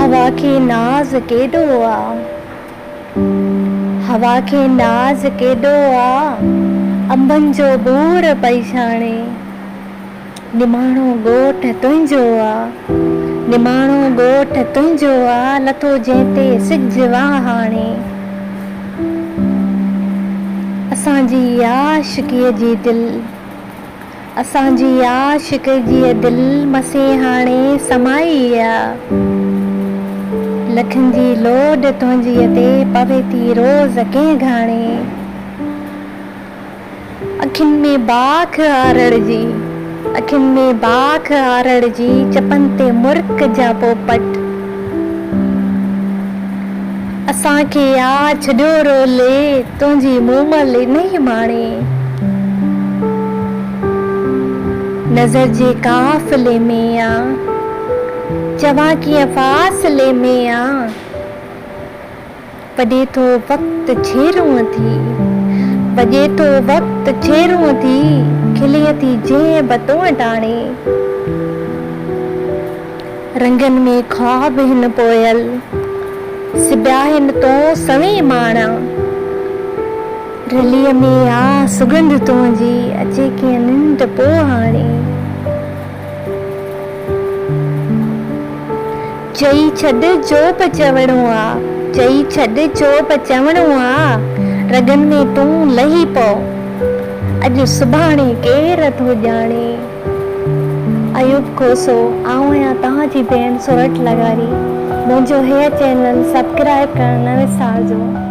हवा खे नाज़ केॾो आ, हवा खे नाज़ केॾो आ, अंबनि जो बूर पई छाणे। निमाणो ॻोठ तुंहिंजो आ, निमाणो ॻोठ तुंहिंजो आ, लथो जंहिं ते सिज वाहाणे। असांजी आशिक़ीअ जी दिलि, असांजी आशिक़ जी दिलि मसे हाणे समाई आ। लखनि जी लोड तुंहिंजीअ ते पवे थी रोज़ कंहिं घाणे। अखियुनि में बाख आरड़ जी, अखियुनि में बाख आरड़ जी, चपनि ते मुर्क जा पोपट। असांखे आ छॾियो रोले, तुंहिंजी मूमल नहीं माणे। नज़र जे काफ़िले में आ, चवां कीअं फ़ासिले में आ। वॼे थो वक़्तु छेरूं थी, वॼे थो वक़्तु छेरूं थी, खिले थी जंहिं बि तो टाणे। रंगनि में ख़्वाब हिन पोयल, सिबिया हिन तो सवें माणा। रलीअ में आ सुगंध तुंहिंजी, अचे कीअं निंड पो हाणे। चई छॾ जो बि चवणो आ, चई छॾ जो बि चवणो आ, रगनि में तूं लही पओ, अॼु सुभाणे केर थो ॼाणे। अयूब खोसो, आउं आहियां तव्हांजी भेण सोरठ लगारी। मुंहिंजो हे चैनल सब्सक्राइब करणु न विसारजो।